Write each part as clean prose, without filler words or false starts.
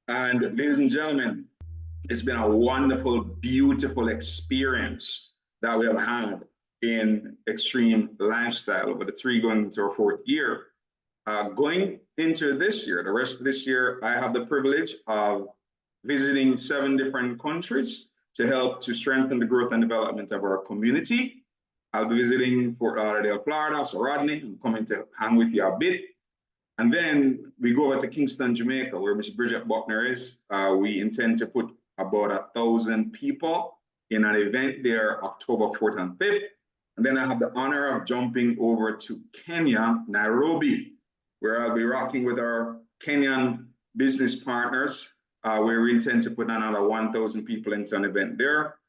And ladies and gentlemen, it's been a wonderful, beautiful experience that we have had in Xtream Lifestyle over the three going into our fourth year. Going into this year, the rest of this year, I have the privilege of visiting 7 different countries to help to strengthen the growth and development of our community. I'll be visiting Fort Lauderdale, Florida. So Rodney, I'm coming to hang with you a bit. And then we go over to Kingston, Jamaica, where Miss Bridget Buckner is. We intend to put about 1,000 people in an event there October 4th and 5th. And then I have the honor of jumping over to Kenya, Nairobi, where I'll be rocking with our Kenyan business partners, where we intend to put another 1,000 people into an event there.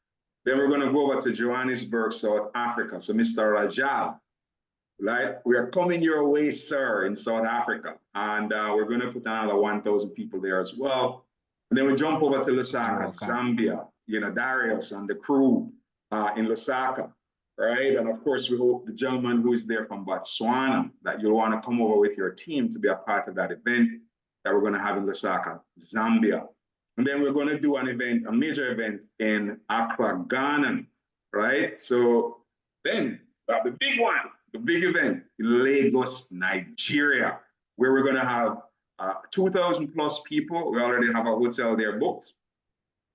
Then we're going to go over to Johannesburg, South Africa. So Mr. Rajab, right? We are coming your way, sir, in South Africa. And we're going to put another 1,000 people there as well. And then we jump over to Lusaka, Zambia, Darius and the crew in Lusaka, right? And of course, we hope the gentleman who is there from Botswana, that you'll want to come over with your team to be a part of that event that we're going to have in Lusaka, Zambia. And then we're going to do an event, a major event in Accra, Ghana, right? So then the big one, the big event in Lagos, Nigeria, where we're going to have 2,000 plus people. We already have a hotel there booked.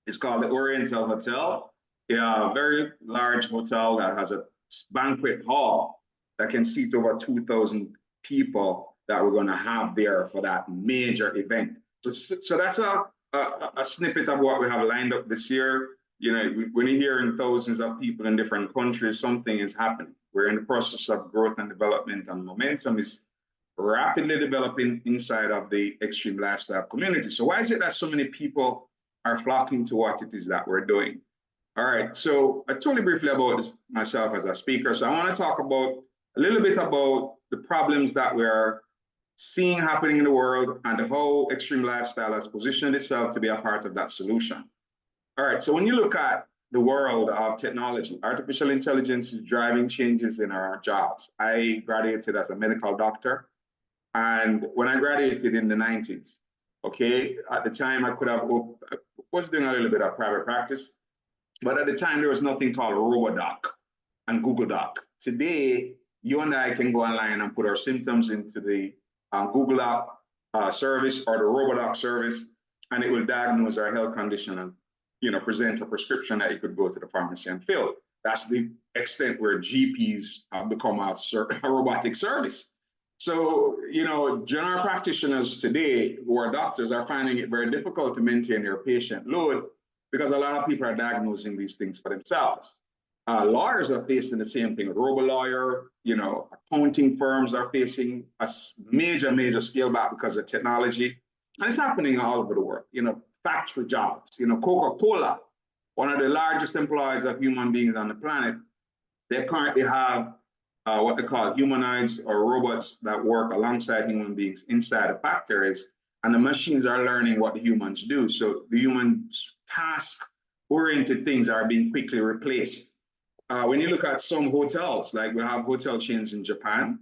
It's called the Oriental Hotel. A very large hotel that has a banquet hall that can seat over 2,000 people that we're going to have there for that major event. So that's a snippet of what we have lined up this year. When you're hearing thousands of people in different countries, something is happening. We're in the process of growth and development, and momentum is rapidly developing inside of the Xtream Lifestyle community. So why is it that so many people are flocking to what it is that we're doing? All right, so I told you briefly about this myself as a speaker. So I want to talk about a little bit about the problems that we're seeing happening in the world and how Xtream Lifestyle has positioned itself to be a part of that solution. All right, so when you look at the world of technology, artificial intelligence is driving changes in our jobs. I graduated as a medical doctor, and when I graduated in the 90s, okay, at the time I was doing a little bit of private practice, but at the time there was nothing called RoboDoc and Google Doc. Today, you and I can go online and put our symptoms into the Google Doc service or the RoboDoc service, and it will diagnose our health condition and present a prescription that you could go to the pharmacy and fill. That's the extent where GPs have become a robotic service. So, general practitioners today who are doctors are finding it very difficult to maintain their patient load because a lot of people are diagnosing these things for themselves. Lawyers are facing the same thing. Robo-lawyer, accounting firms are facing a major, major scale back because of technology. And it's happening all over the world. Factory jobs. Coca-Cola, one of the largest employers of human beings on the planet, they currently have what they call humanoids or robots that work alongside human beings inside the factories, and the machines are learning what the humans do. So the human task-oriented things are being quickly replaced. When you look at some hotels, like we have hotel chains in Japan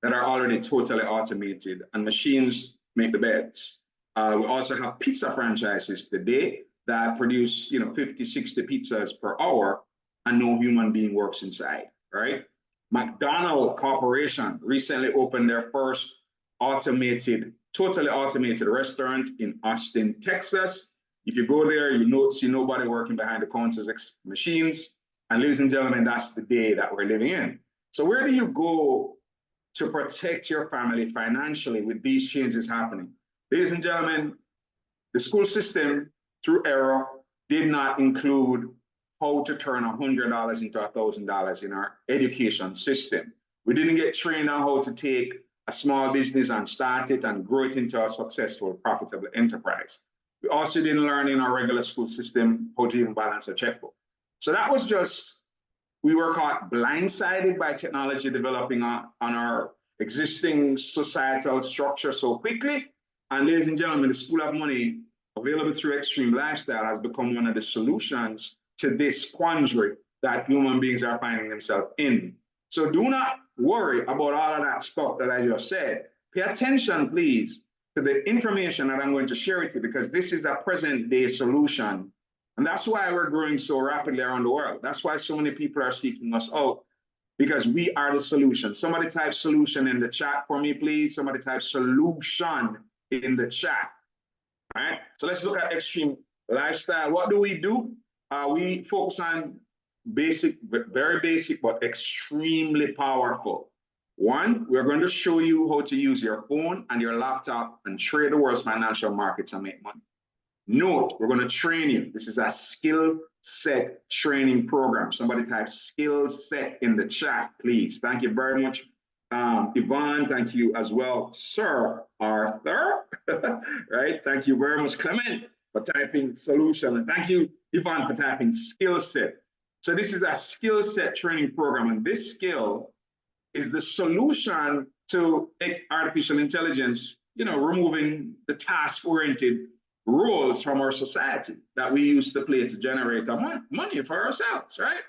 that are already totally automated, and machines make the beds. We also have pizza franchises today that produce, 50, 60 pizzas per hour, and no human being works inside, right? McDonald's Corporation recently opened their first totally automated restaurant in Austin, Texas. If you go there, you see nobody working behind the counters, machines. And ladies and gentlemen, that's the day that we're living in. So where do you go to protect your family financially with these changes happening? Ladies and gentlemen, the school system, through error, did not include how to turn $100 into $1,000 in our education system. We didn't get trained on how to take a small business and start it and grow it into a successful, profitable enterprise. We also didn't learn in our regular school system how to even balance a checkbook. So that was just, we were caught blindsided by technology developing on our existing societal structure so quickly. And ladies and gentlemen, the School of Money available through Xtream Lifestyle has become one of the solutions to this quandary that human beings are finding themselves in. So do not worry about all of that stuff that I just said. Pay attention, please, to the information that I'm going to share with you, because this is a present day solution. And that's why we're growing so rapidly around the world. That's why so many people are seeking us out, because we are the solution. Somebody type solution in the chat for me, please. Somebody type solution in the chat. All right, so let's look at Xtream Lifestyle. What do? We focus on basic, very basic, but extremely powerful. One, we're going to show you how to use your phone and your laptop and trade the world's financial markets and make money. Note, we're going to train you. This is a skill set training program. Somebody type skill set in the chat, please. Thank you very much. Yvonne, thank you as well. Sir Arthur, right? Thank you very much, Clement, for typing solution. And thank you, Yvonne, for typing skill set. So this is a skill set training program, and this skill is the solution to artificial intelligence, removing the task-oriented roles from our society that we used to play to generate money for ourselves, right?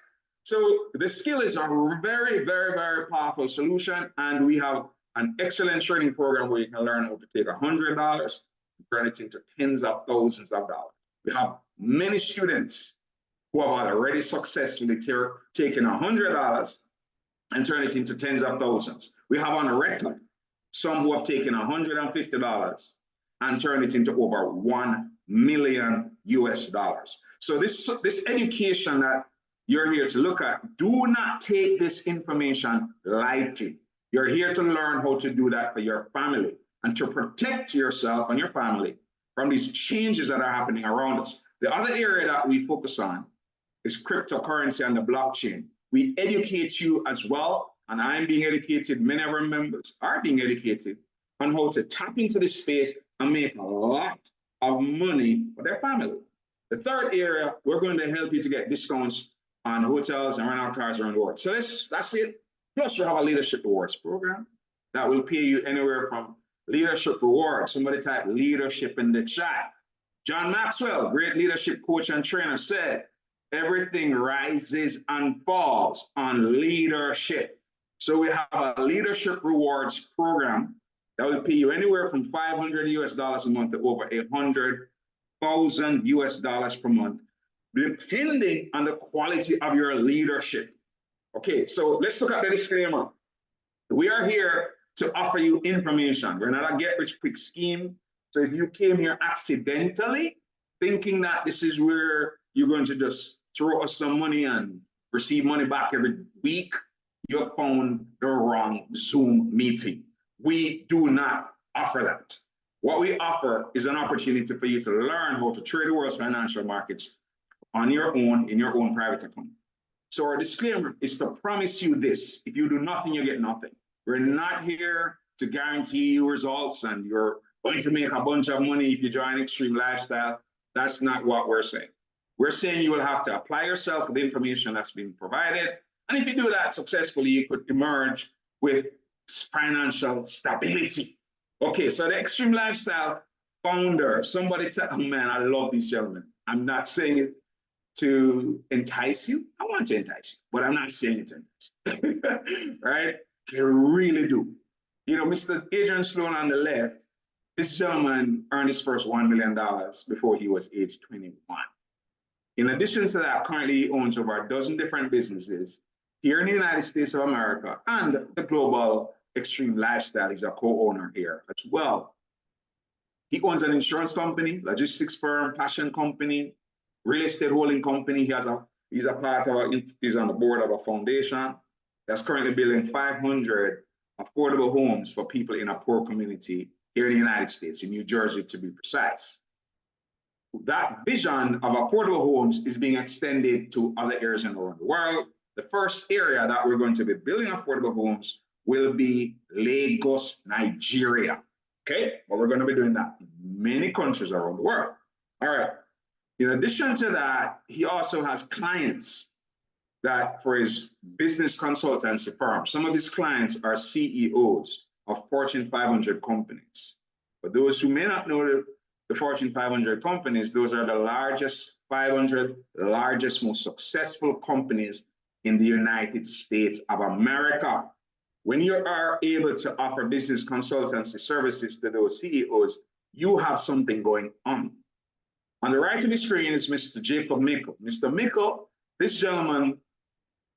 So the skill is a very, very, very powerful solution, and we have an excellent training program where you can learn how to take $100 and turn it into tens of thousands of dollars. We have many students who have already successfully taken $100 and turn it into tens of thousands. We have on record some who have taken $150 and turn it into over 1 million US dollars. So this education that you're here to look at, do not take this information lightly. You're here to learn how to do that for your family and to protect yourself and your family from these changes that are happening around us. The other area that we focus on is cryptocurrency and the blockchain. We educate you as well, and I'm being educated, many of our members are being educated on how to tap into this space and make a lot of money for their family. The third area, we're going to help you to get discounts on hotels and rental cars around the world. So that's it. Plus, you have a leadership rewards program that will pay you anywhere from leadership rewards. Somebody type leadership in the chat. John Maxwell, great leadership coach and trainer, said, everything rises and falls on leadership. So we have a leadership rewards program that will pay you anywhere from $500 US a month to over 100,000 US dollars per month, depending on the quality of your leadership. Okay, so let's look at the disclaimer. We are here to offer you information. We're not a get-rich-quick scheme. So if you came here accidentally, thinking that this is where you're going to just throw us some money and receive money back every week, you have found the wrong Zoom meeting. We do not offer that. What we offer is an opportunity for you to learn how to trade the world's financial markets on your own, in your own private account. So our disclaimer is to promise you this: if you do nothing, you get nothing. We're not here to guarantee you results and you're going to make a bunch of money if you join Xtream Lifestyle. That's not what we're saying. We're saying you will have to apply yourself with the information that's been provided. And if you do that successfully, you could emerge with financial stability. Okay, so the Xtream Lifestyle founder, somebody tell, oh man, I love these gentlemen. I'm not saying it to entice you. I want to entice you, but I'm not saying it to entice you, right? They really do. Mr. Adrian Sloan on the left, this gentleman earned his first $1 million before he was age 21. In addition to that, currently he owns over a dozen different businesses here in the United States of America and the global Xtream Lifestyle. He's a co-owner here as well. He owns an insurance company, logistics firm, fashion company, real estate holding company. He's on the board of a foundation that's currently building 500 affordable homes for people in a poor community here in the United States, in New Jersey to be precise. That vision of affordable homes is being extended to other areas around the world. The first area that we're going to be building affordable homes will be Lagos, Nigeria. Okay, but we're going to be doing that in many countries around the world. All right. In addition to that, he also has clients that for his business consultancy firm. Some of his clients are CEOs of Fortune 500 companies. For those who may not know the Fortune 500 companies, those are the largest 500 largest, most successful companies in the United States of America. When you are able to offer business consultancy services to those CEOs, you have something going on. On the right of the screen is Mr. Jacob Mickle. Mr. Mickle, this gentleman,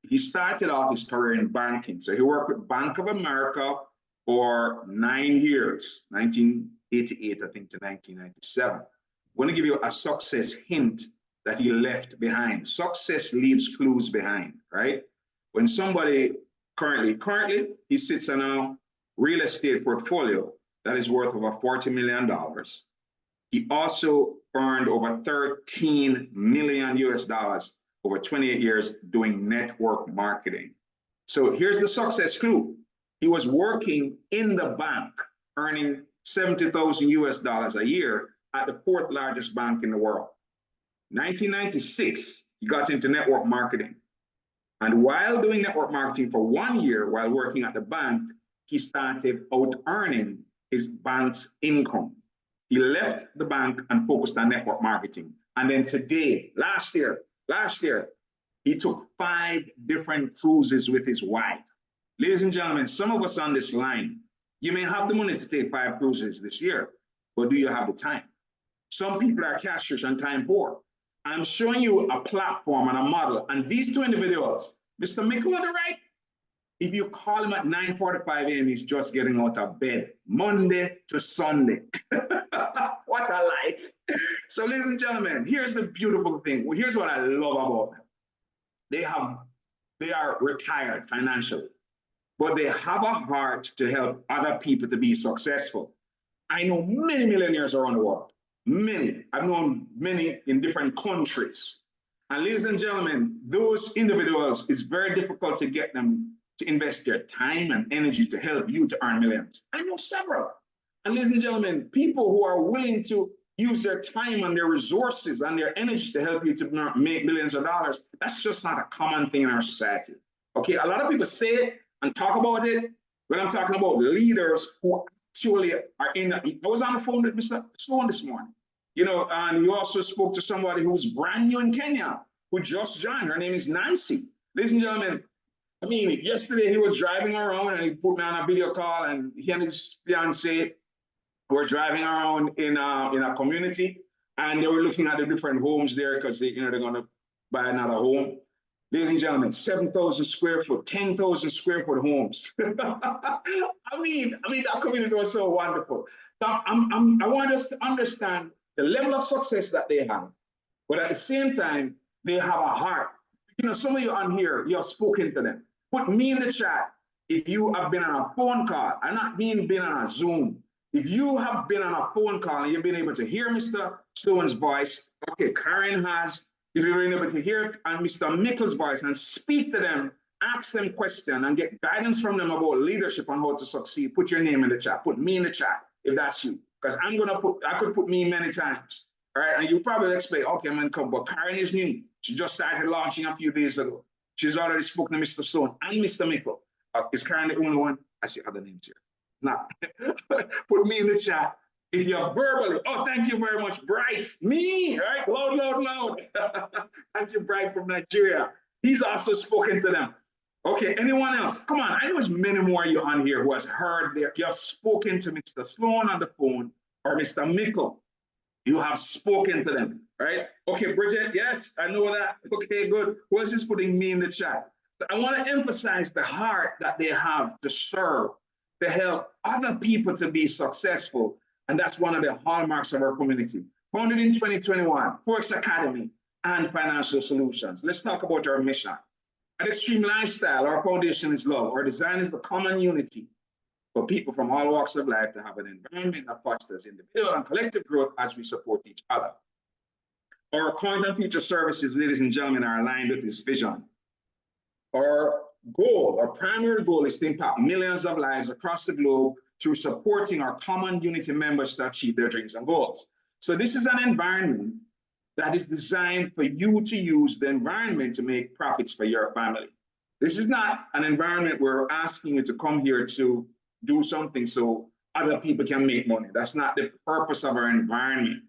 he started off his career in banking. So he worked with Bank of America for 9 years, 1988, I think, to 1997. I want to give you a success hint that he left behind. Success leaves clues behind, right? When somebody currently he sits on a real estate portfolio that is worth over $40 million. He also earned over 13 million US dollars over 28 years doing network marketing. So here's the success clue. He was working in the bank, earning 70,000 US dollars a year at the fourth largest bank in the world. 1996, he got into network marketing. And while doing network marketing for 1 year while working at the bank, he started out earning his bank's income. He left the bank and focused on network marketing. And then today, last year, he took 5 different cruises with his wife. Ladies and gentlemen, some of us on this line, you may have the money to take 5 cruises this year, but do you have the time? Some people are cash rich and time poor. I'm showing you a platform and a model, and these 2 individuals, Mr. Mickle on the right, if you call him at 9:45 a.m., he's just getting out of bed, Monday to Sunday. What a life. So, ladies and gentlemen, here's the beautiful thing. Well, here's what I love about them. They are retired financially, but they have a heart to help other people to be successful. I know many millionaires around the world, many. I've known many in different countries. And ladies and gentlemen, those individuals, it's very difficult to get them to invest their time and energy to help you to earn millions. I know several. And ladies and gentlemen, people who are willing to use their time and their resources and their energy to help you to make millions of dollars, that's just not a common thing in our society. Okay, a lot of people say it and talk about it, but I'm talking about leaders who actually are in. I was on the phone with Mr. Sloan this morning, you know, and he also spoke to somebody who's brand new in Kenya, who just joined. Her name is Nancy. Ladies and gentlemen, I mean, yesterday he was driving around and he put me on a video call, and he and his fiance were driving around in a community, and they were looking at the different homes there because they're going to buy another home. Ladies and gentlemen, 7,000 square foot, 10,000 square foot homes. I mean, that community was so wonderful. So I want us to understand the level of success that they have, but at the same time, they have a heart. You know, some of you on here, you have spoken to them. Put me in the chat if you have been on a phone call. I'm not being on a Zoom. If you have been on a phone call and you've been able to hear Mr. Sloan's voice, okay, Karen has, if you've been able to hear Mr. Mickle's voice and speak to them, ask them questions and get guidance from them about leadership and how to succeed, put your name in the chat. Put me in the chat if that's you. Because I could put me many times. All right, and you probably expect, okay, I'm going to come, but Karen is new. She just started launching a few days ago. She's already spoken to Mr. Sloan and Mr. Mickle. Is Karen the only one? I see other names here. Now, put me in the chat. If you're verbally, oh, thank you very much, Bright. Me, right? Loud. Thank you, Bright from Nigeria. He's also spoken to them. Okay, anyone else? Come on, I know there's many more of you on here who has heard that you have spoken to Mr. Sloan on the phone or Mr. Mickle. You have spoken to them, right? Okay, Bridget, yes, I know that. Okay, good. Who else is putting me in the chat? So I want to emphasize the heart that they have to serve, to help other people to be successful. And that's one of the hallmarks of our community. Founded in 2021, Forex Academy and Financial Solutions. Let's talk about our mission. At Xtream Lifestyle, our foundation is love. Our design is the common unity for people from all walks of life to have an environment that fosters individual and collective growth as we support each other. Our current and future services, ladies and gentlemen, are aligned with this vision. Our primary goal is to impact millions of lives across the globe through supporting our common unity members to achieve their dreams and goals. So this is an environment that is designed for you to use the environment to make profits for your family. This is not an environment where we're asking you to come here to do something so other people can make money. That's not the purpose of our environment.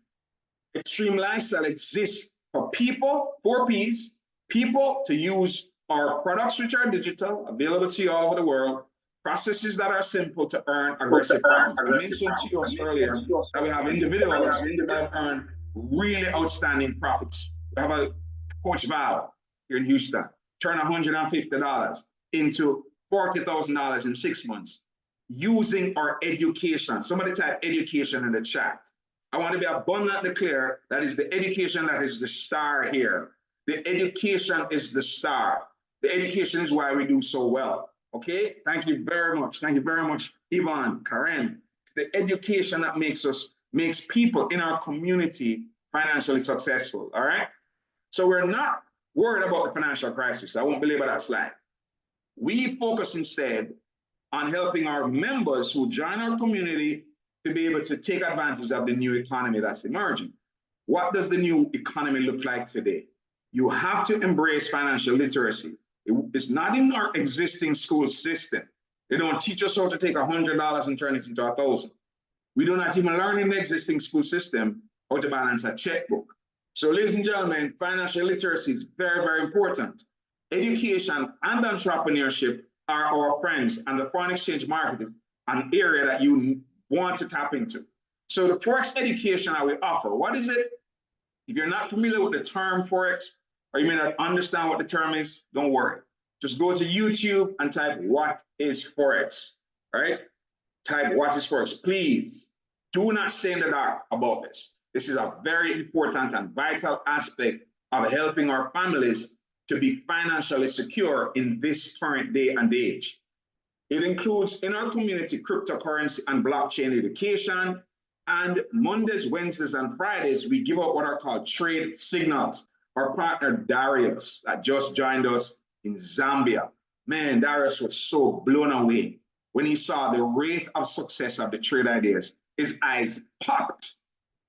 Xtream Lifestyle exists for people, 4 Ps, people to use our products, which are digital, available to you all over the world, Processes that are simple to earn aggressive profits. I mentioned to us earlier that we have individuals that have earned really outstanding profits. We have a Coach Val here in Houston, turn $150 into $40,000 in 6 months using our education. Somebody type education in the chat. I want to be abundantly clear that is the education that is the star here. The education is the star. The education is why we do so well. Okay, thank you very much. Thank you very much, Yvonne, Karen. It's the education that makes people in our community financially successful. All right. So we're not worried about the financial crisis. I won't belabor that slide. We focus instead on helping our members who join our community to be able to take advantage of the new economy that's emerging. What does the new economy look like today? You have to embrace financial literacy. It's not in our existing school system. They don't teach us how to take $100 and turn it into 1,000. We do not even learn in the existing school system how to balance a checkbook. So ladies and gentlemen, financial literacy is very, very important. Education and entrepreneurship are our friends, and the foreign exchange market is an area that you want to tap into. So the Forex education that we offer, what is it? If you're not familiar with the term Forex, or you may not understand what the term is, don't worry. Just go to YouTube and type, what is Forex, right? Type, what is Forex? Please do not stay in the dark about this. This is a very important and vital aspect of helping our families to be financially secure in this current day and age. It includes in our community cryptocurrency and blockchain education. And Mondays, Wednesdays, and Fridays, we give out what are called trade signals. Our partner Darius that just joined us in Zambia. Man, Darius was so blown away when he saw the rate of success of the trade ideas. His eyes popped,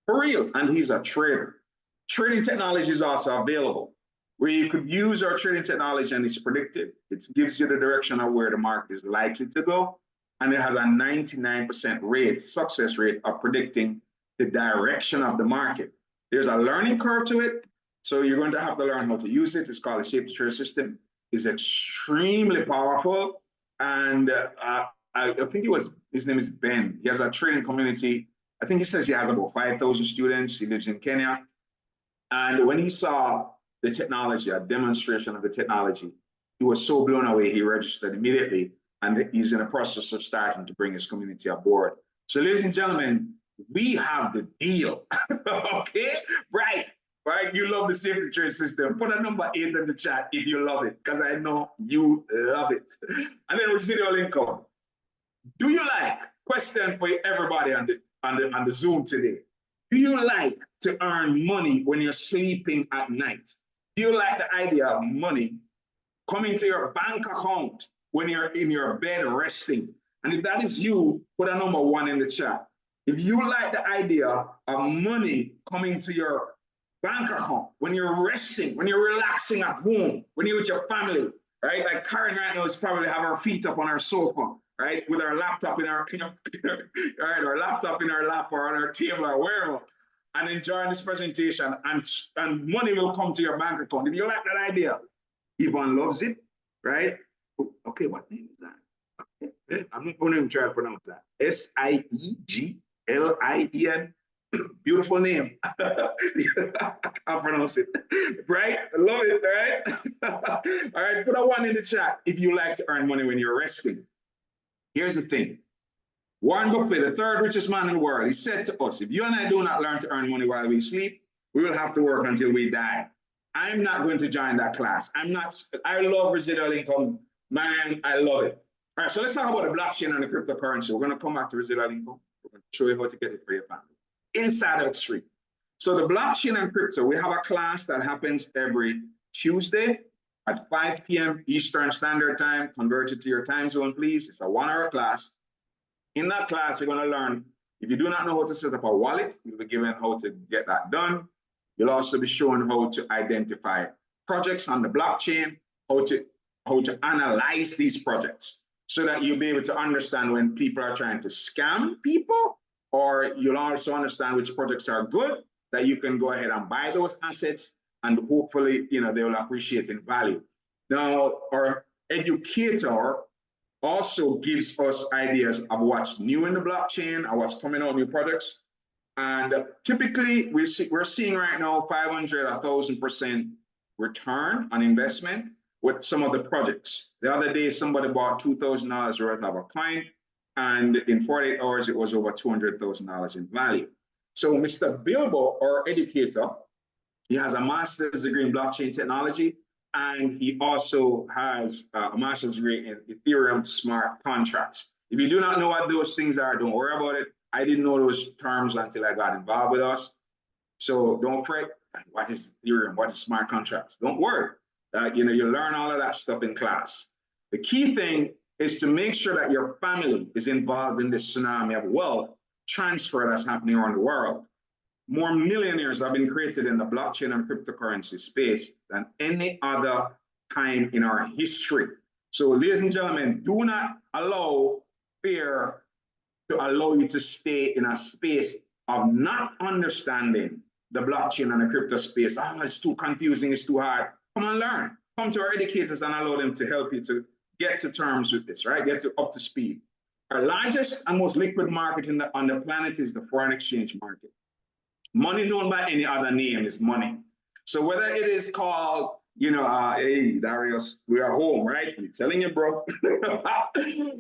for real, and he's a trader. Trading technology is also available, where you could use our trading technology and it's predictive. It gives you the direction of where the market is likely to go, and it has a 99% success rate of predicting the direction of the market. There's a learning curve to it, so you're going to have to learn how to use it. It's called a safety trade system. It's extremely powerful, and I think his name is Ben. He has a trading community. I think he says he has about 5,000 students. He lives in Kenya. And when he saw the technology, a demonstration of the technology, he was so blown away, he registered immediately. And he's in the process of starting to bring his community aboard. So ladies and gentlemen, we have the deal, okay? Right, you love the safety trade system. Put a number 8 in the chat if you love it, because I know you love it. And then residual income. Do you like, question for everybody on the Zoom today, do you like to earn money when you're sleeping at night? Do you like the idea of money coming to your bank account when you're in your bed resting? And if that is you, put a number 1 in the chat. If you like the idea of money coming to your bank account when you're resting, when you're relaxing at home, when you're with your family, right? Like Karen right now is probably have her feet up on our sofa, right? With our laptop in our, right, our laptop in our lap or on our table or wherever, and enjoying this presentation, and money will come to your bank account. If you like that idea, Yvonne loves it, right? Okay, what name is that? I'm not going to even try to pronounce that. Sieglien. Beautiful name. I can't pronounce it. Right? I love it, right? All right, put a 1 in the chat if you like to earn money when you're resting. Here's the thing. Warren Buffett, the 3rd richest man in the world, he said to us, if you and I do not learn to earn money while we sleep, we will have to work until we die. I'm not going to join that class. I love residual income. Man, I love it. All right, so let's talk about the blockchain and the cryptocurrency. We're going to come back to residual income. We're going to show you how to get it for your family inside of Xtream. So the blockchain and crypto, we have a class that happens every Tuesday at 5 p.m. Eastern Standard Time. Convert it to your time zone, please. It's a 1-hour class. In that class, you're going to learn, if you do not know how to set up a wallet, you'll be given how to get that done. You'll also be shown how to identify projects on the blockchain, how to analyze these projects, so that you'll be able to understand when people are trying to scam people, or you'll also understand which projects are good, that you can go ahead and buy those assets, and hopefully, they will appreciate in value. Now, our educator also gives us ideas of what's new in the blockchain and what's coming out, new products. And typically, we're seeing right now 500, 1,000% return on investment with some of the projects. The other day, somebody bought $2,000 worth of a coin, and in 48 hours, it was over $200,000 in value. So Mr. Bilbo, our educator, he has a master's degree in blockchain technology, and he also has a master's degree in Ethereum smart contracts. If you do not know what those things are, don't worry about it. I didn't know those terms until I got involved with us. So don't fret. What is Ethereum? What is smart contracts? Don't worry. You learn all of that stuff in class. The key thing is to make sure that your family is involved in this tsunami of wealth transfer that's happening around the world. More millionaires have been created in the blockchain and cryptocurrency space than any other time in our history. So, ladies and gentlemen, do not allow fear to allow you to stay in a space of not understanding the blockchain and the crypto space. Oh, it's too confusing, it's too hard. Come and learn. Come to our educators and allow them to help you to get to terms with this, right? Get up to speed. Our largest and most liquid market on the planet is the foreign exchange market. Money known by any other name is money. So whether it is called, hey, Darius, we are home, right? I'm telling you, bro.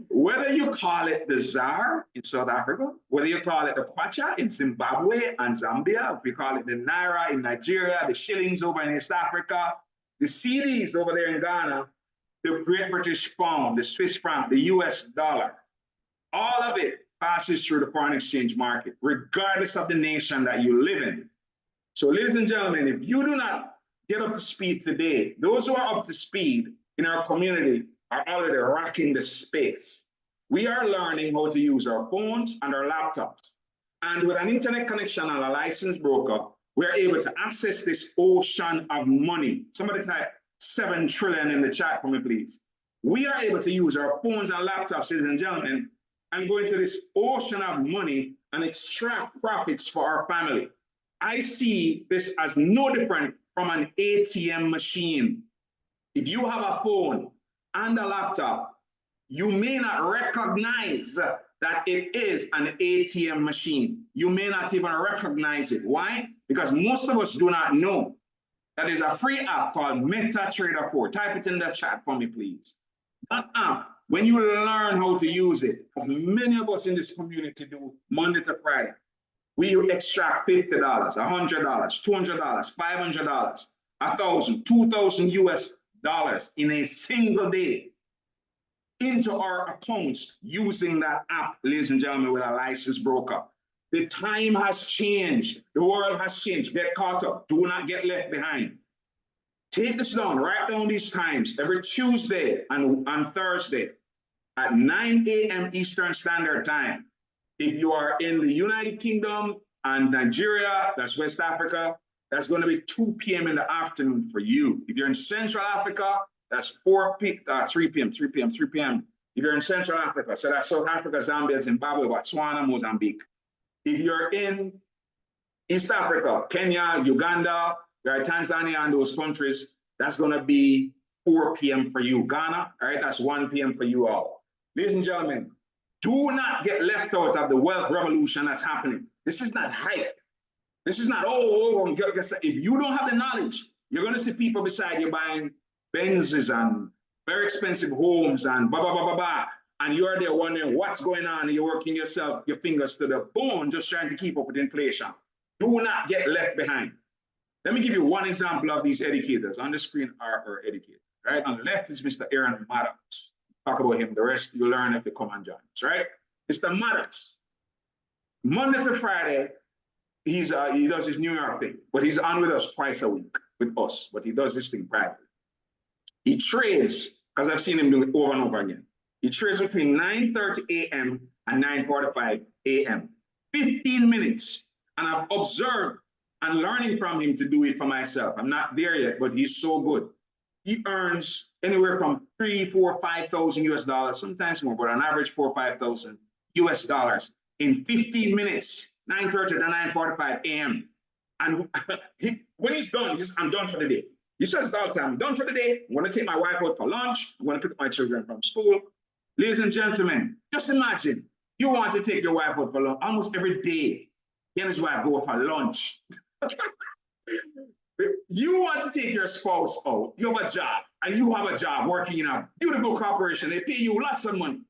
Whether you call it the ZAR in South Africa, whether you call it the Kwacha in Zimbabwe and Zambia, if you call it the Naira in Nigeria, the shillings over in East Africa, the cedis over there in Ghana, the Great British Pound, the Swiss franc, the US dollar, all of it passes through the foreign exchange market, regardless of the nation that you live in. So, ladies and gentlemen, if you do not get up to speed today, those who are up to speed in our community are already rocking the space. We are learning how to use our phones and our laptops. And with an internet connection and a licensed broker, we're able to access this ocean of money. Somebody type 7 trillion in the chat for me, please. We are able to use our phones and laptops, ladies and gentlemen, and go into this ocean of money and extract profits for our family. I see this as no different from an ATM machine. If you have a phone and a laptop, you may not recognize that it is an ATM machine. You may not even recognize it. Why? Because most of us do not know that there's a free app called MetaTrader 4. Type it in the chat for me, please. That app, when you learn how to use it, as many of us in this community do Monday to Friday, we extract $50, $100, $200, $500, 1,000, 2,000 US dollars in a single day into our accounts using that app, ladies and gentlemen, with a licensed broker. The time has changed. The world has changed. Get caught up. Do not get left behind. Take this down. Write down these times every Tuesday and Thursday at 9 a.m. Eastern Standard Time. If you are in the United Kingdom and Nigeria, that's West Africa, that's going to be 2 p.m. in the afternoon for you. If you're in Central Africa, that's 3 p.m. If you're in Central Africa, so that's South Africa, Zambia, Zimbabwe, Botswana, Mozambique. If you're in East Africa, Kenya, Uganda, Tanzania, and those countries, that's going to be 4 p.m. for you. Ghana, all right, that's 1 p.m. for you all. Ladies and gentlemen, do not get left out of the wealth revolution that's happening. This is not hype. This is not, if you don't have the knowledge, you're going to see people beside you buying Benzes and very expensive homes and blah, blah, blah, blah, blah. And you're there wondering what's going on. And you're working yourself, your fingers to the bone, just trying to keep up with inflation. Do not get left behind. Let me give you one example of these educators. On the screen are our educators, right? On the left is Mr. Aaron Maddox. Talk about him. The rest you learn if you come and join us, right? Mr. Maddox, Monday to Friday, he does his New York thing, but he's on with us twice a week with us, but he does this thing privately. He trades, because I've seen him do it over and over again. He trades between 9:30 a.m. and 9:45 a.m. 15 minutes. And I've observed and learning from him to do it for myself. I'm not there yet, but he's so good. He earns anywhere from 3,000, 4,000, 5,000 US dollars, sometimes more, but on average 4,000, 5,000 US dollars in 15 minutes, 9:30 to 9:45 a.m. And when he's done, he says, I'm done for the day. He says it all the time, I'm done for the day. I'm going to take my wife out for lunch. I'm going to pick up my children from school. Ladies and gentlemen, just imagine you want to take your wife out for lunch almost every day. He and his wife go for lunch. You want to take your spouse out. You have a job, and you have a job working in a beautiful corporation. They pay you lots of money.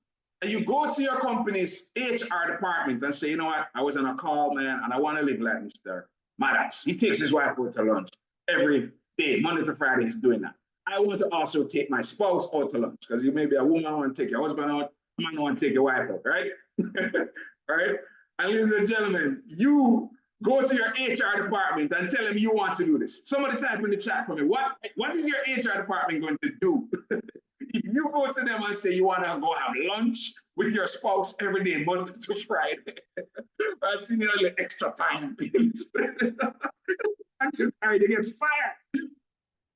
And you go to your company's HR department and say, you know what, I was on a call, man, and I want to live like Mr. Maddox. He takes his wife out to lunch every day, Monday to Friday, he's doing that. I want to also take my spouse out to lunch because you may be a woman, I want to take your husband out, a man want to take your wife out, right? Right? And ladies and gentlemen, you go to your HR department and tell them you want to do this. Somebody type in the chat for me, what is your HR department going to do? If you go to them and say you want to go have lunch with your spouse every day, Monday to Friday, that's you know, a little extra time. They get fired.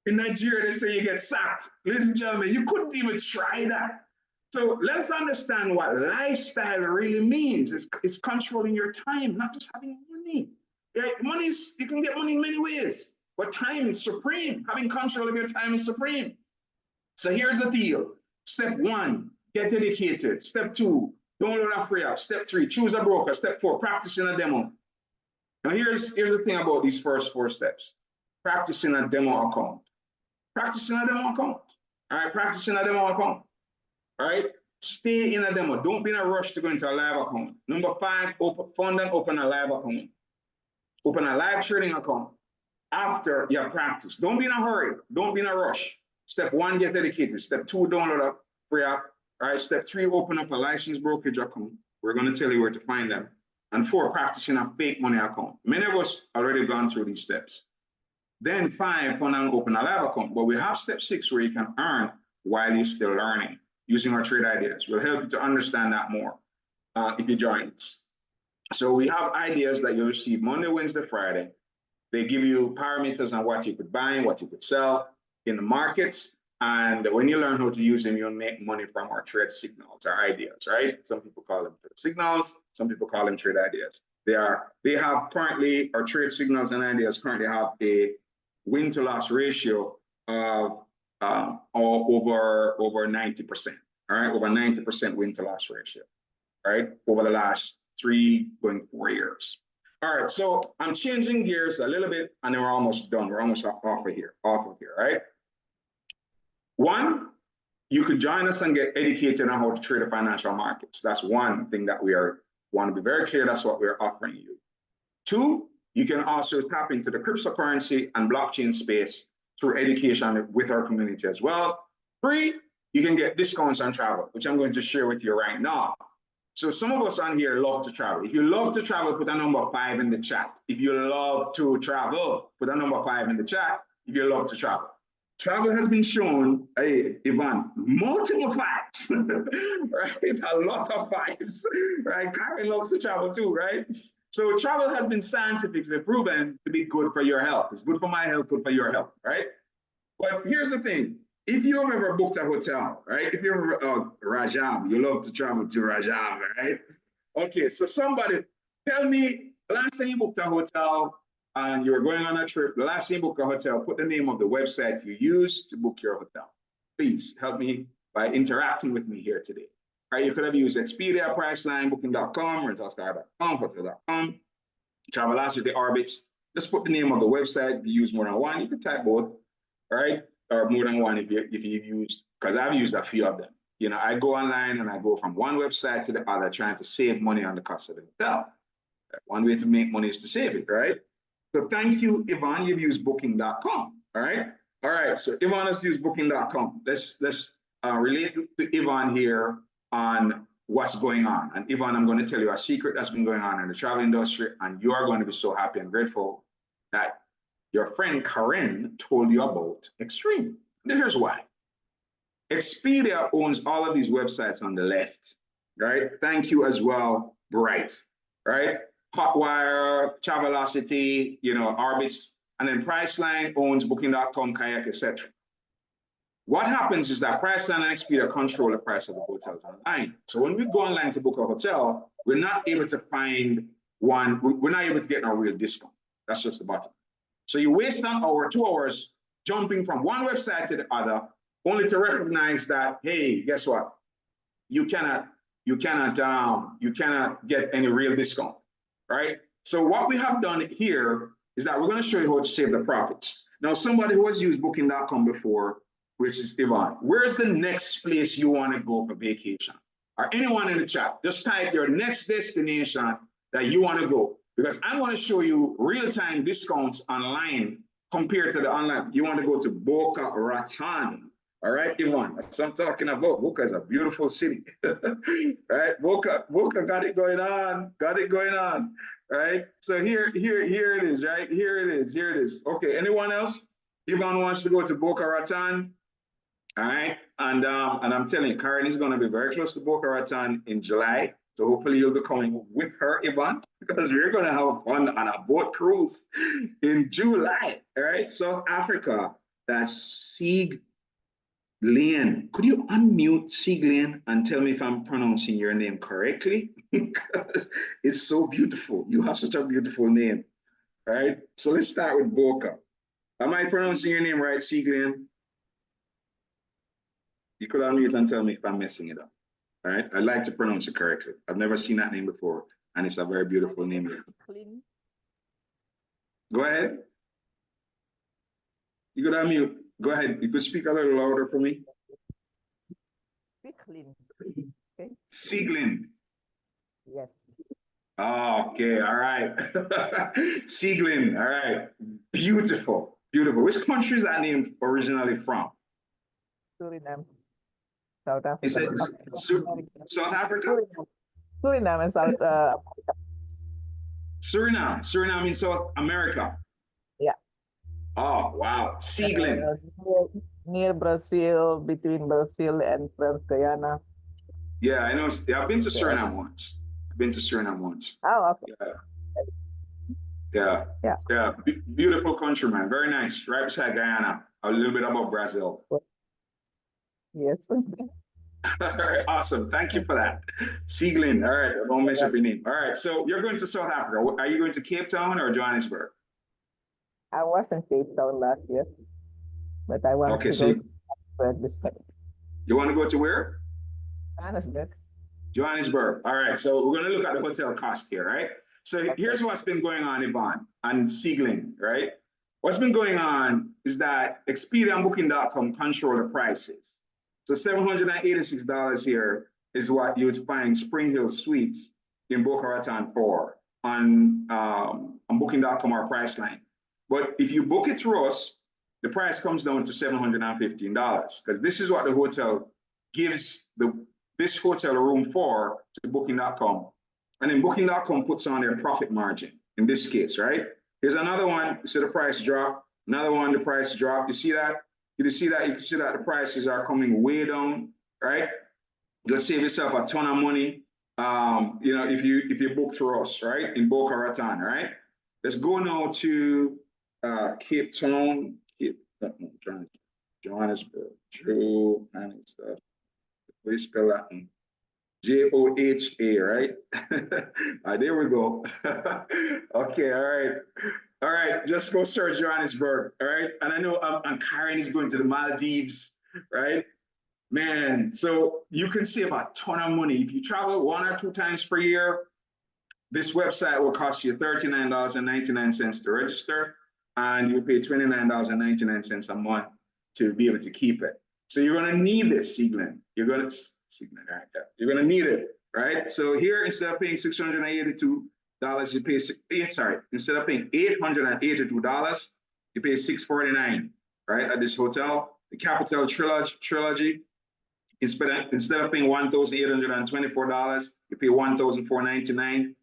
In Nigeria, they say you get sacked. Ladies and gentlemen, you couldn't even try that. So let's understand what lifestyle really means. It's controlling your time, not just having money. Right? Money is, you can get money in many ways, but time is supreme. Having control of your time is supreme. So here's the deal. Step 1, get dedicated. Step 2, download a free app. Step 3, choose a broker. Step 4, practice in a demo. Now here's the thing about these first 4 steps. Practicing a demo account. Practicing a demo account. All right, practicing a demo account. All right, stay in a demo. Don't be in a rush to go into a live account. Number 5, fund and open a live account. Open a live trading account after your practice. Don't be in a hurry. Don't be in a rush. Step 1, get dedicated. Step 2, download a free app. All right, step 3, open up a licensed brokerage account. We're going to tell you where to find them. And 4, practicing a fake money account. Many of us already gone through these steps. Then 5, fund and open a live account. But we have step 6 where you can earn while you're still learning using our trade ideas. We'll help you to understand that more if you join us. So we have ideas that you receive Monday, Wednesday, Friday. They give you parameters on what you could buy, what you could sell in the markets. And when you learn how to use them, you'll make money from our trade signals, our ideas, right? Some people call them trade signals. Some people call them trade ideas. They have currently, our trade signals and ideas currently have a win to loss ratio of over 90%, all right? Over 90% win to loss ratio, right? Over the last 3 going 4 years. All right, so I'm changing gears a little bit and then we're almost done. We're almost off of here, right? 1, you could join us and get educated on how to trade the financial markets. That's one thing that we want to be very clear. That's what we're offering you. 2, you can also tap into the cryptocurrency and blockchain space through education with our community as well. 3, you can get discounts on travel, which I'm going to share with you right now. So some of us on here love to travel. If you love to travel, put a number 5 in the chat. If you love to travel, put a number 5 in the chat. If you love to travel. Travel has been shown, hey, Ivan, multiple 5s, right? A lot of 5s, right? Karen loves to travel too, right? So travel has been scientifically proven to be good for your health. It's good for my health, good for your health, right? But here's the thing. If you've ever booked a hotel, right? If you're Rajab, you love to travel to Rajab, right? Okay, so somebody tell me, last time you booked a hotel and you were going on a trip, the last time you booked a hotel, put the name of the website you used to book your hotel. Please help me by interacting with me here today. All right, you could have used Expedia, Priceline, Booking.com, RentalSky.com, Hotel.com, Travelocity, Orbitz. Just put the name of the website. If you use more than one, you can type both, all right? Or more than one if you've used, because I've used a few of them. You know, I go online and I go from one website to the other trying to save money on the cost of the hotel. One way to make money is to save it, right? So thank you, Yvonne, you've used Booking.com, all right? All right, so Yvonne has used Booking.com. Let's relate to Yvonne here on what's going on. And Yvonne, I'm going to tell you a secret that's been going on in the travel industry, and you are going to be so happy and grateful that your friend Karen told you about Xtream. And here's why. Expedia owns all of these websites on the left, right? Thank you as well, Bright, right? Hotwire, Travelocity, you know, Orbitz, and then Priceline owns Booking.com, Kayak, etc. What happens is that Priceline and Expedia control the price of the hotels online. So when we go online to book a hotel, we're not able to find one, we're not able to get a real discount. That's just the bottom. So you waste an hour, 2 hours, jumping from one website to the other, only to recognize that, hey, guess what? you cannot get any real discount, right? So what we have done here is that we're going to show you how to save the profits. Now, somebody who has used Booking.com before, which is Ivan, where's the next place you want to go for vacation? Or anyone in the chat, just type your next destination that you want to go, because I want to show you real-time discounts online compared to the online. You want to go to Boca Raton. All right, Ivan, that's what I'm talking about. Boca is a beautiful city, right? Boca got it going on, right? So here it is, right? Here it is. Okay, anyone else? Ivan wants to go to Boca Raton, all right? And I'm telling you, Karen is going to be very close to Boca Raton in July. So hopefully you'll be coming with her, Ivan, because we're going to have fun on a boat cruise in July, all right? South Africa, that's Lane, could you unmute Siglen and tell me if I'm pronouncing your name correctly? Because it's so beautiful. You have such a beautiful name. All right. So let's start with Boca. Am I pronouncing your name right, Siglen? You could unmute and tell me if I'm messing it up. All right. I'd like to pronounce it correctly. I've never seen that name before, and it's a very beautiful name. Go ahead. You could unmute. Go ahead. You could speak a little louder for me. Sieglin. Okay. Sieglin. Yes. Okay, all right. Sieglin, all right. Beautiful, beautiful. Which country is that name originally from? Suriname. South Africa. You said South Africa? Suriname and South Suriname in South America. Yeah. Oh, wow. Sieglin. Near Brazil, between Brazil and France, Guyana. Yeah, I know. Yeah, I've been to Suriname once. Oh, okay. Yeah. Beautiful country, man. Very nice. Right beside Guyana. A little bit above Brazil. Yes. All right, awesome. Thank you for that. Sieglin. All right, I won't mess up your name. All right, so you're going to South Africa. Are you going to Cape Town or Johannesburg? I was in Cape Town last year, but I want to go to Johannesburg this time. You want to go to where? Johannesburg. Johannesburg. All right, so we're going to look at the hotel cost here, right? So here's what's been going on, Yvonne, and Sieglin, right? What's been going on is that Expedia and Booking.com control the prices. So $786 here is what you'd find Spring Hill Suites in Boca Raton for on Booking.com or Priceline. But if you book it through us, the price comes down to $715 because this is what the hotel gives this hotel room for to Booking.com. And then Booking.com puts on their profit margin in this case, right? Here's another one. You see the price drop. Another one, the price drop. You see that? You can see that the prices are coming way down, right? You'll save yourself a ton of money, if you book through us, right? In Boca Raton, right? Let's go now to Cape Town, Johannesburg, Johannesburg. Please spell that in Joha, right? There we go. Okay, all right. Just go search Johannesburg, all right? And I know Karen is going to the Maldives, right? Man, so you can save a ton of money. If you travel 1 or 2 times per year, this website will cost you $39.99 to register, and you pay $29.99 a month to be able to keep it. So you're going to need this, Sieglin. You're going to need it, right? So here, instead of paying $682, you pay instead of paying $882, you pay $649, right? At this hotel, the Capital Trilogy. Instead of paying $1,824, you pay $1,499.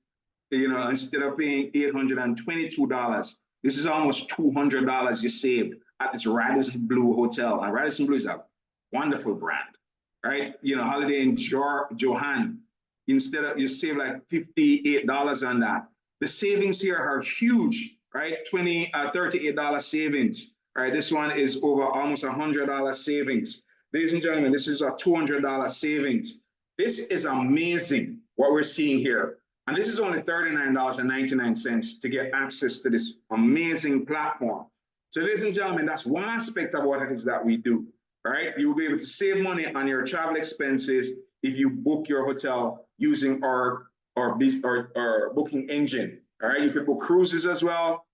Instead of paying $822, this is almost $200 you saved at this Radisson Blu hotel. And Radisson Blu is a wonderful brand, right? Holiday Inn Johan. Instead of, you save like $58 on that. The savings here are huge, right? $38 savings, right? This one is over almost $100 savings. Ladies and gentlemen, this is a $200 savings. This is amazing what we're seeing here. And this is only $39.99 to get access to this amazing platform. So ladies and gentlemen, that's one aspect of what it is that we do, right? You will be able to save money on your travel expenses. if you book your hotel using our booking engine. All right, you could book cruises as well.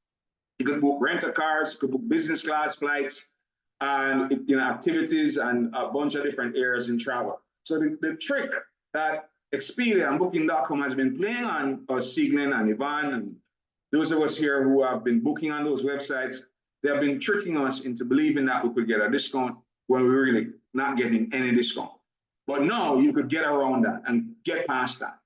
You could book rental cars, you could book business class flights, and activities and a bunch of different areas in travel. So the trick that Expedia and Booking.com has been playing on us, Sieglin and Ivan, and those of us here who have been booking on those websites, they have been tricking us into believing that we could get a discount when we're really not getting any discount. But no, you could get around that and get past that.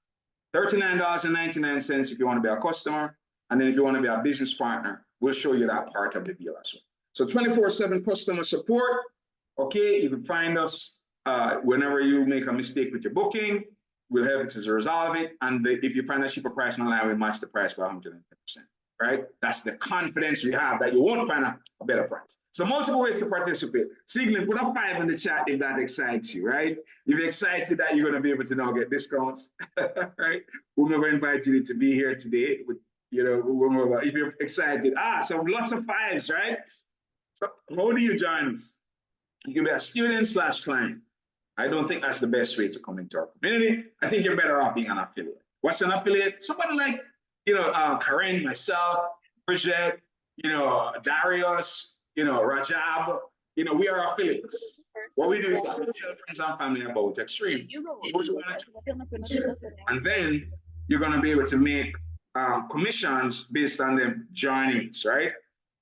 $39.99 if you want to be a customer, and then if you want to be a business partner, we'll show you that part of the deal as well. So 24/7 customer support. Okay, you can find us whenever you make a mistake with your booking. We'll help you to resolve it. And if you find a cheaper price online, we match the price by 110%. Right? That's the confidence you have that you won't find a better price. So multiple ways to participate. Siglin, put a 5 in the chat if that excites you, right? If you're excited that you're going to be able to now get discounts, right? We'll never invite you to be here today. With, if you're excited. So lots of 5s, right? So how do you join us? You can be a student/client. I don't think that's the best way to come into our community. I think you're better off being an affiliate. What's an affiliate? Somebody like, Karen, myself, Bridget, Darius, Rajab, we are affiliates. What we do is that we tell friends and family about Xtream. And then you're going to be able to make commissions based on them joinings, right?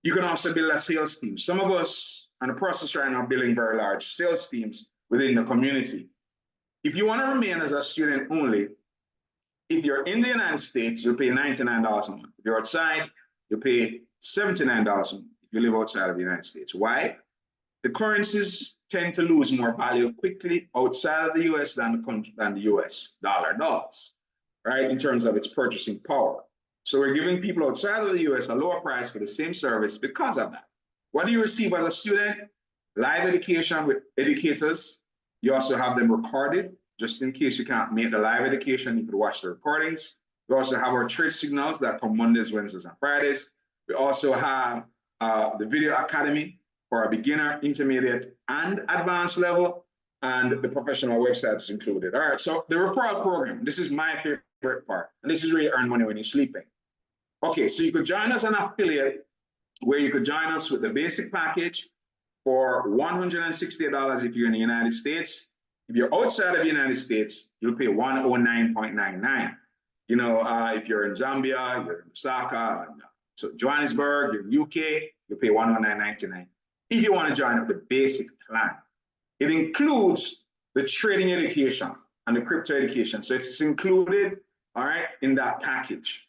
You can also build a sales team. Some of us in the process right now building very large sales teams within the community. If you want to remain as a student only, if you're in the United States, you'll pay $99 a month. If you're outside, you'll pay $79 a month if you live outside of the United States. Why? The currencies tend to lose more value quickly outside of the US than the US dollar does, right? In terms of its purchasing power. So we're giving people outside of the US a lower price for the same service because of that. What do you receive as a student? Live education with educators. You also have them recorded, just in case you can't make the live education, you could watch the recordings. We also have our trade signals that come Mondays, Wednesdays, and Fridays. We also have the video academy for a beginner, intermediate, and advanced level, and the professional website is included. All right, so the referral program, this is my favorite part, and this is where you earn money when you're sleeping. Okay, so you could join us an affiliate where you could join us with the basic package for $160 if you're in the United States. If you're outside of the United States, you'll pay $109.99. If you're in Zambia, you're in Osaka, so Johannesburg, you're in UK, you'll pay $109.99. If you want to join up the basic plan, it includes the trading education and the crypto education. So it's included, all right, in that package.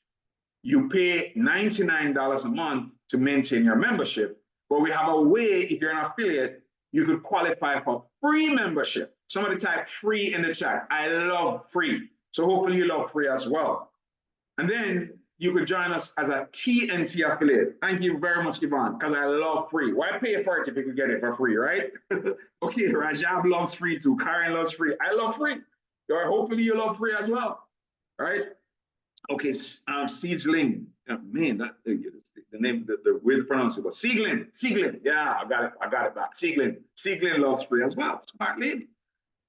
You pay $99 a month to maintain your membership, but we have a way, if you're an affiliate, you could qualify for free membership. Somebody type free in the chat. I love free. So hopefully you love free as well. And then you could join us as a TNT affiliate. Thank you very much, Yvonne, because I love free. Why pay for it if you could get it for free, right? Okay, Rajab loves free too. Karen loves free. I love free. Hopefully you love free as well, right? Okay, Sieglin. Man, the name, the way to pronounce it, but Sieglin. Yeah, I got it back. Sieglin loves free as well. Smart lady.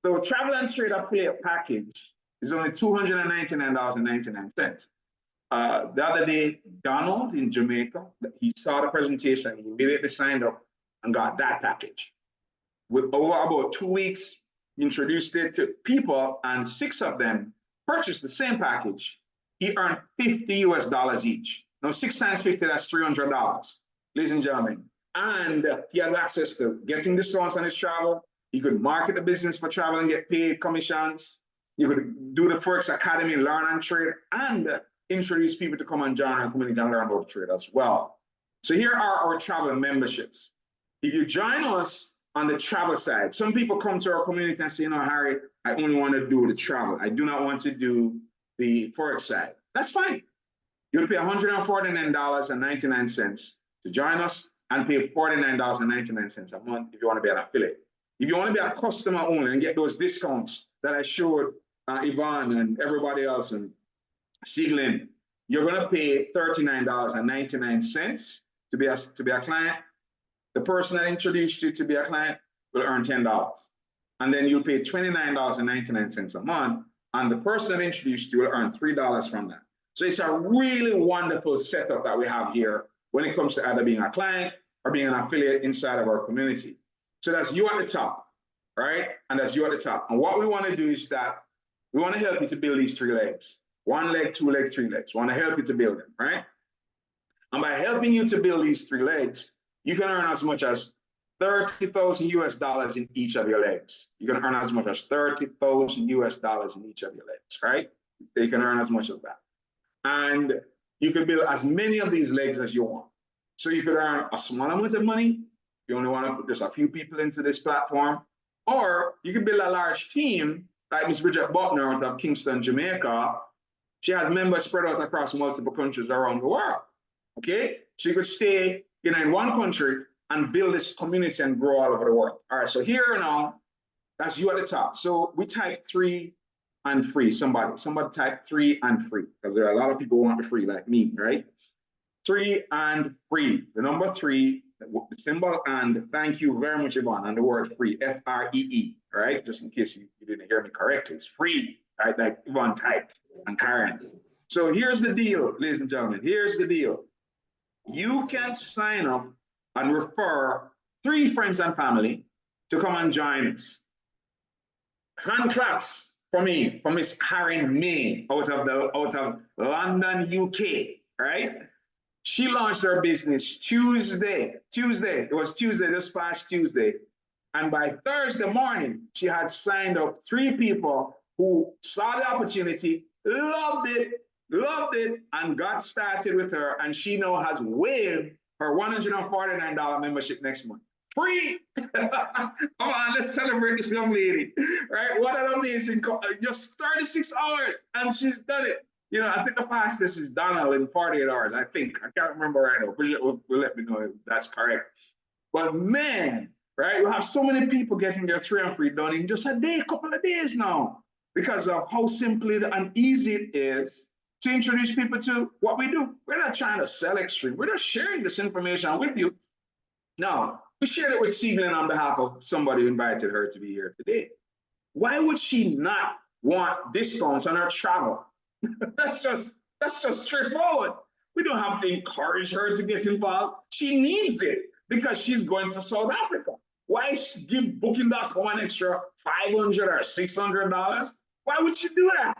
So travel and trade affiliate package is only $299.99. The other day, Donald in Jamaica, he saw the presentation, he immediately signed up and got that package. With over about 2 weeks, introduced it to people, and 6 of them purchased the same package. He earned $50 each. Now, 6 times 50, that's $300, ladies and gentlemen. And he has access to getting discounts on his travel. He could market the business for travel and get paid commissions. You could do the Forex Academy, learn and trade, and introduce people to come and join our community and learn how to trade as well. So here are our travel memberships. If you join us on the travel side, some people come to our community and say, Harry, I only want to do the travel. I do not want to do the Forex side. That's fine. You'll pay $149.99 to join us and pay $49.99 a month if you want to be an affiliate. If you want to be a customer only and get those discounts that I showed Yvonne and everybody else and Sieglin, you're going to pay $39.99 to be a client. The person that introduced you to be a client will earn $10. and then you'll pay $29.99 a month, and the person that introduced you will earn $3 from that. So it's a really wonderful setup that we have here when it comes to either being a client or being an affiliate inside of our community. So that's you at the top, right? And that's you at the top. And what we want to do is that we want to help you to build these 3 legs. 1 leg, 2 legs, 3 legs. We want to help you to build them, right? And by helping you to build these 3 legs, you can earn as much as $30,000 in each of your legs. You can earn as much as $30,000 in each of your legs, right? You can earn as much of that. And you can build as many of these legs as you want. So you could earn a small amount of money. You only want to put just a few people into this platform. Or you can build a large team, like Miss Bridget Butner out of Kingston, Jamaica. She has members spread out across multiple countries around the world. Okay? So you could stay in one country and build this community and grow all over the world. All right, so here now, that's you at the top. So we type 3 and free. Somebody type 3 and free, because there are a lot of people who want the free like me, right? 3 and free. The number 3, the symbol and, thank you very much, Yvonne, and the word free, F-R-E-E, right? Just in case you didn't hear me correctly, it's free, right? Like Yvonne typed and Karen. So here's the deal, ladies and gentlemen, here's the deal. You can sign up and refer 3 friends and family to come and join us. Hand claps for me, for Miss Karen May out of London, UK, right? She launched her business Tuesday. It was Tuesday, this past Tuesday. And by Thursday morning, she had signed up 3 people who saw the opportunity, loved it, and got started with her. And she now has waived her $149 membership next month. Free! Come on, let's celebrate this young lady, right? What an amazing, just 36 hours, and she's done it. You know, I think the fastest is Donald in 48 hours, I think. I can't remember right now. Bridget will let me know if that's correct. But man, right, you have so many people getting their 3 and free done in just a day, couple of days now, because of how simple and easy it is to introduce people to what we do. We're not trying to sell Xtream. We're just sharing this information with you. Now, we shared it with Sieglin on behalf of somebody who invited her to be here today. Why would she not want discounts on her travel? That's just straightforward. We don't have to encourage her to get involved. She needs it because she's going to South Africa. Why give Booking.com an extra $500 or $600? Why would she do that?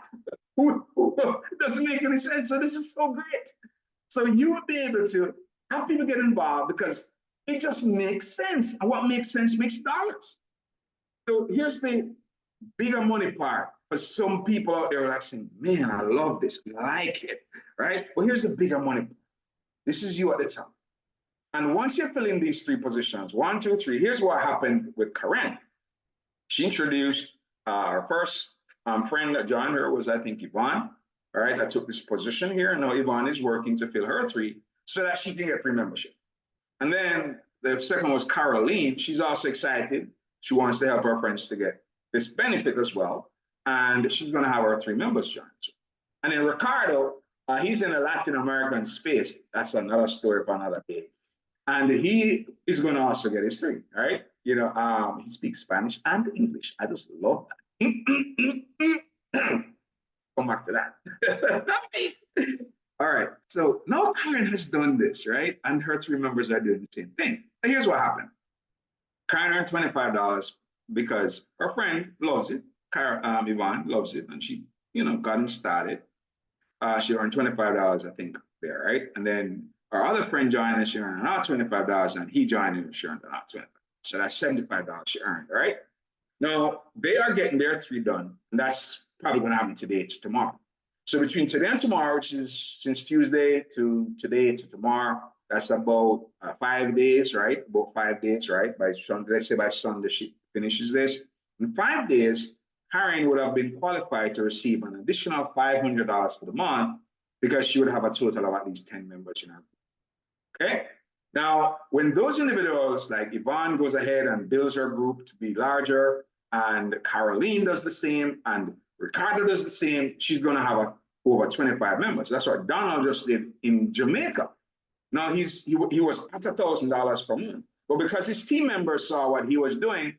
It doesn't make any sense. So this is so great. So you would be able to have people get involved because it just makes sense. And what makes sense makes dollars. So here's the bigger money part. For some people out there are saying, man, I love this, I like it, right? Well, here's the bigger money part. This is you at the top. And once you fill in these 3 positions, 1, 2, 3, here's what happened with Karen. She introduced our first friend that joined her was, I think, Yvonne, all right, that took this position here. And now Yvonne is working to fill her 3 so that she can get free membership. And then the second was Caroline. She's also excited. She wants to help her friends to get this benefit as well. And she's going to have our 3 members join. And then Ricardo, he's in the Latin American space. That's another story for another day. And he is going to also get his 3, right? You know, he speaks Spanish and English. I just love that. Come back to that. All right, so now Karen has done this, right? And her 3 members are doing the same thing. And here's what happened. Karen earned $25 because her friend loves it. Yvonne loves it, and she, you know, got him started. She earned $25, I think, there, right? And then our other friend joined and she earned another $25, and he joined and she earned another $25. So that's $75 she earned, right? Now, they are getting their 3 done, and that's probably going to happen today to tomorrow. So between today and tomorrow, which is since Tuesday to today to tomorrow, that's about 5 days, right? About 5 days, right? By Sunday, let's say by Sunday she finishes this. In 5 days, Karen would have been qualified to receive an additional $500 for the month because she would have a total of at least 10 members in her group. Okay? Now, when those individuals, like Yvonne goes ahead and builds her group to be larger, and Caroline does the same, and Ricardo does the same, she's going to have over 25 members. That's what Donald just did in Jamaica. Now, he was at $1,000 per month. But because his team members saw what he was doing,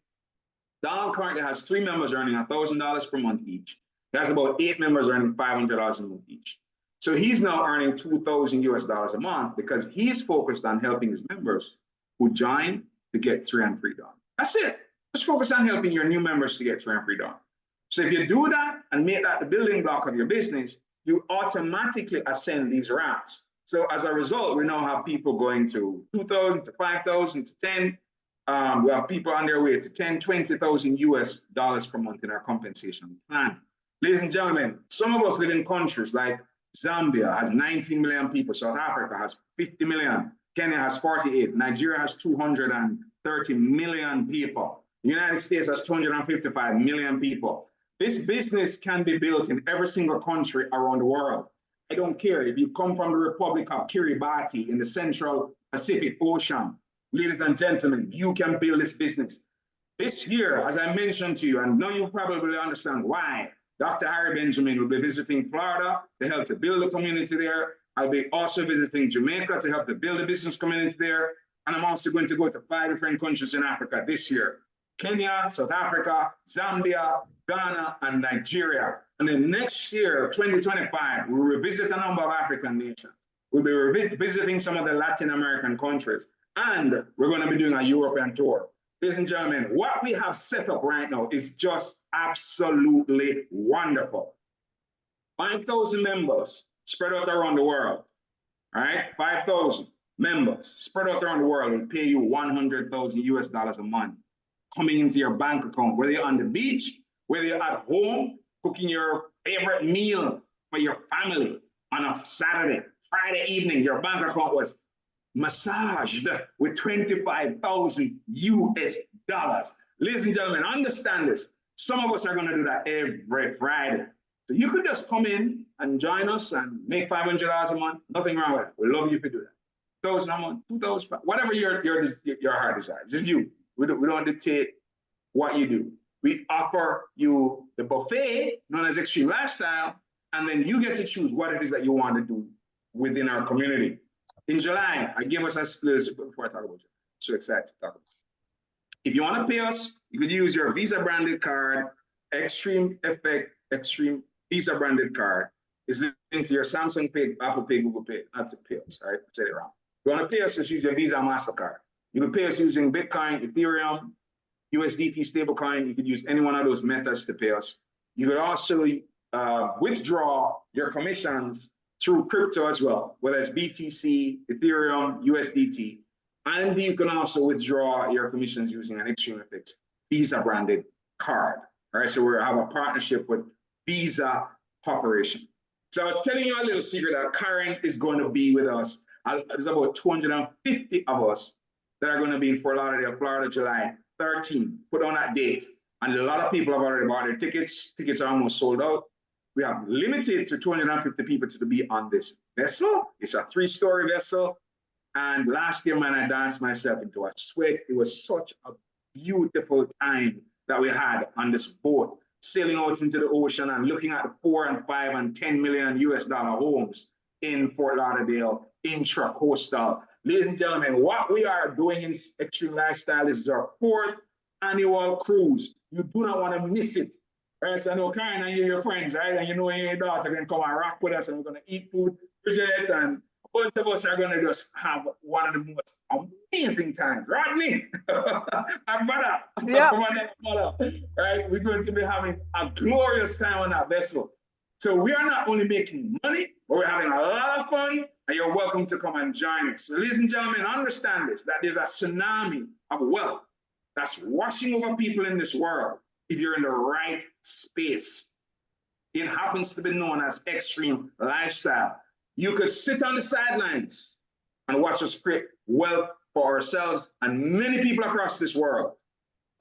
Donald currently has 3 members earning $1,000 per month each. He has about 8 members earning $500 a month each. So he's now earning $2,000 a month because he's focused on helping his members who join to get 3 and 3 done. That's it. Just focus on helping your new members to get 3 and 3 done. So if you do that and make that the building block of your business, you automatically ascend these ranks. So as a result, we now have people going to 2,000 to 5,000 to 10. We have people on their way to 10, 20,000 US dollars per month in our compensation plan. Ladies and gentlemen, some of us live in countries like Zambia has 19 million people, South Africa has 50 million, Kenya has 48, Nigeria has 230 million people, the United States has 255 million people. This business can be built in every single country around the world. I don't care if you come from the Republic of Kiribati in the Central Pacific Ocean. Ladies and gentlemen, you can build this business. This year, as I mentioned to you, and now you probably understand why, Dr. Harry Benjamin will be visiting Florida to help to build a community there. I'll be also visiting Jamaica to help to build a business community there. And I'm also going to go to 5 different countries in Africa this year: Kenya, South Africa, Zambia, Ghana, and Nigeria. And then next year, 2025, we'll revisit a number of African nations. We'll be revisiting some of the Latin American countries. And we're going to be doing a European tour. Ladies and gentlemen, what we have set up right now is just absolutely wonderful. 5,000 members spread out around the world. All right, 5,000 members spread out around the world will pay you 100,000 US dollars a month coming into your bank account, whether you're on the beach, whether you're at home cooking your favorite meal for your family on a Saturday, Friday evening, your bank account was massaged with 25,000 US dollars. Ladies and gentlemen, understand this. Some of us are going to do that every Friday. So you could just come in and join us and make $500 a month. Nothing wrong with it. We love you if you do that. 1,000 a month, 2,000, whatever your heart desires. Just you. We don't dictate what you do. We offer you the buffet known as Xtream Lifestyle, and then you get to choose what it is that you want to do within our community. In July, I gave us a before I talk about it. So excited to talk about it. If you want to pay us, you could use your Visa branded card, Xtream Effect, Xtream Visa branded card. It's linked to your Samsung Pay, Apple Pay, Google Pay, not to pay us, all right? Say it wrong. If you want to pay us, just use your Visa MasterCard. You can pay us using Bitcoin, Ethereum, USDT stablecoin. You could use any one of those methods to pay us. You could also withdraw your commissions through crypto as well, whether it's BTC, Ethereum, USDT. And you can also withdraw your commissions using an Xtream Effect Visa branded card. All right, so we have a partnership with Visa Corporation. So I was telling you a little secret that Karen is going to be with us. There's about 250 of us that are going to be in Fort Lauderdale, Florida, July 13. Put on that date. And a lot of people have already bought their tickets. Tickets are almost sold out. We have limited to 250 people to be on this vessel. It's a 3-story vessel. And last year, man, I danced myself into a sweat. It was such a beautiful time that we had on this boat, sailing out into the ocean and looking at the 4 and 5 and 10 million US dollar homes in Fort Lauderdale, intra-coastal. Ladies and gentlemen, what we are doing in Xtream Lifestyle is our 4th annual cruise. You do not want to miss it. Right, so I know Karen and your friends, right? And you know your daughter can come and rock with us and we're going to eat food, Bridget, and a bunch of us are going to just have one of the most amazing times. Rodney, my brother, yeah. right? We're going to be having a glorious time on that vessel. So we are not only making money, but we're having a lot of fun, and you're welcome to come and join us. So ladies and gentlemen, understand this, that there's a tsunami of wealth that's washing over people in this world. If you're in the right space, it happens to be known as Xtream Lifestyle. You could sit on the sidelines and watch us create wealth for ourselves and many people across this world,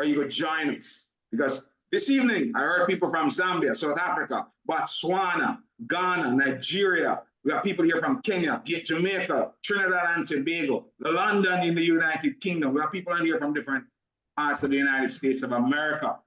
or you could join us. Because this evening, I heard people from Zambia, South Africa, Botswana, Ghana, Nigeria. We have people here from Kenya, Jamaica, Trinidad and Tobago, London in the United Kingdom. We have people on here from different parts of the United States of America.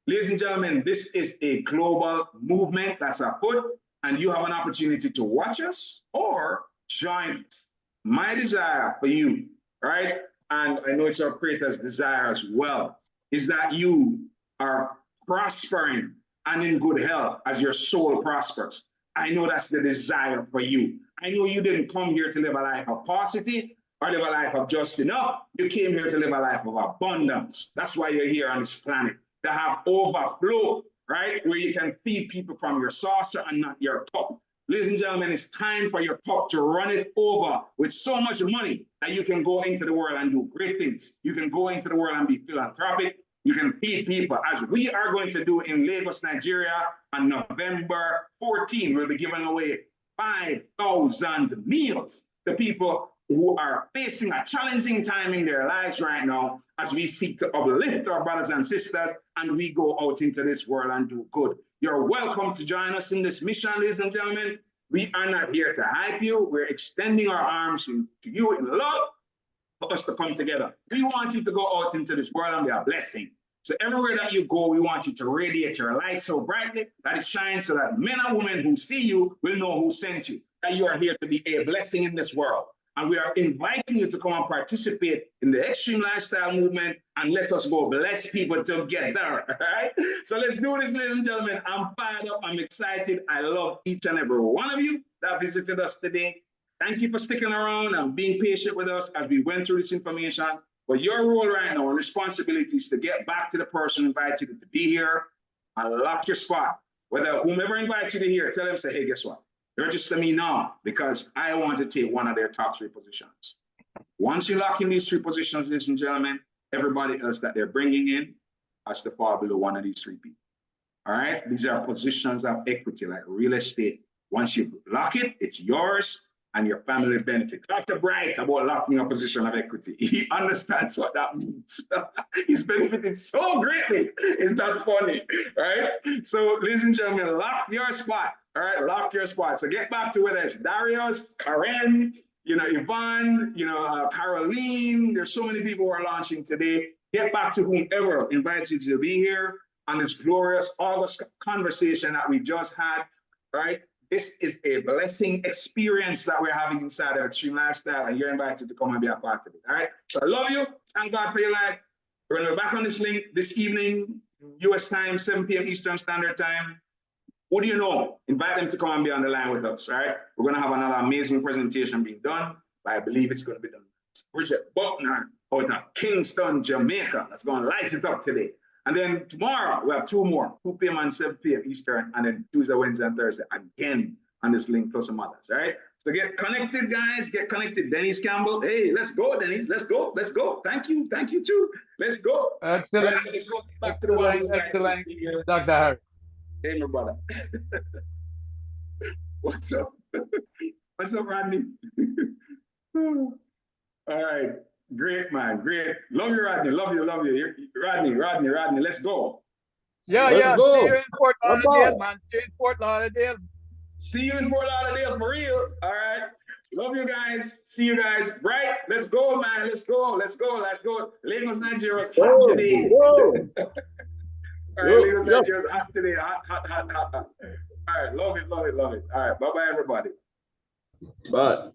Ladies and gentlemen, this is a global movement that's afoot, and you have an opportunity to watch us or join us. My desire for you, right, and I know it's our creator's desire as well, is that you are prospering and in good health as your soul prospers. I know that's the desire for you. I know you didn't come here to live a life of paucity or live a life of just enough. You came here to live a life of abundance. That's why you're here on this planet, to have overflow, right? Where you can feed people from your saucer and not your cup. Ladies and gentlemen, it's time for your cup to run it over with so much money that you can go into the world and do great things. You can go into the world and be philanthropic. You can feed people, as we are going to do in Lagos, Nigeria on November 14. We'll be giving away 5,000 meals to people who are facing a challenging time in their lives right now as we seek to uplift our brothers and sisters and we go out into this world and do good. You're welcome to join us in this mission, ladies and gentlemen. We are not here to hype you. We're extending our arms to you in love for us to come together. We want you to go out into this world and be a blessing. So everywhere that you go, we want you to radiate your light so brightly that it shines so that men and women who see you will know who sent you, that you are here to be a blessing in this world. And we are inviting you to come and participate in the Xtream lifestyle movement and let us go bless people together, all right? So let's do this, ladies and gentlemen. I'm fired up, I'm excited. I love each and every one of you that visited us today. Thank you for sticking around and being patient with us as we went through this information. But your role right now and responsibility is to get back to the person who invited you to be here and lock your spot. Whether whomever invites you to here, tell them, say, hey, guess what? Register me now because I want to take one of their top 3 positions. Once you lock in these 3 positions, ladies and gentlemen, everybody else that they're bringing in has to fall below one of these 3 people. All right? These are positions of equity, like real estate. Once you lock it, it's yours and your family benefit. Dr. Bright about locking a position of equity. He understands what that means. He's benefited so greatly. It's not funny, right? So, ladies and gentlemen, lock your spot. All right, lock your spot. So get back to whether it's Darius, Karen, Yvonne, Caroline. There's so many people who are launching today. Get back to whomever invites you to be here on this glorious August conversation that we just had, right? This is a blessing experience that we're having inside our Xtream lifestyle, and you're invited to come and be a part of it. All right. So I love you. Thank God for your life. We're going to be back on this link this evening, US time, 7 p.m. Eastern Standard Time. Who do you know? Invite them to come and be on the line with us. All right. We're going to have another amazing presentation being done, but I believe it's going to be done. Bridget Buckner out of Kingston, Jamaica. That's going to light it up today. And then tomorrow, we have 2 more, 2 p.m. and 7 p.m. Eastern, and then Tuesday, Wednesday, and Thursday, again on this link, plus some others, all right? So get connected, guys, get connected. Dennis Campbell, hey, let's go, Dennis, let's go, let's go. Thank you too. Let's go. Excellent. Right, so let's go back to the one. Excellent, Dr. Harry. Hey, my brother. What's up? What's up, Rodney? All right. Great, man. Great. Love you, Rodney. Love you. Rodney, let's go. Yeah. Go. See you in Fort Lauderdale, man. See you in Fort Lauderdale. See you in Fort Lauderdale for real. All right. Love you guys. See you guys. Right? Let's go, man. Let's go. Lagos, Nigeria is hot today. All right, Lagos, Nigeria is hot today. Hot. All right. Love it. All right. Bye-bye, everybody. Bye.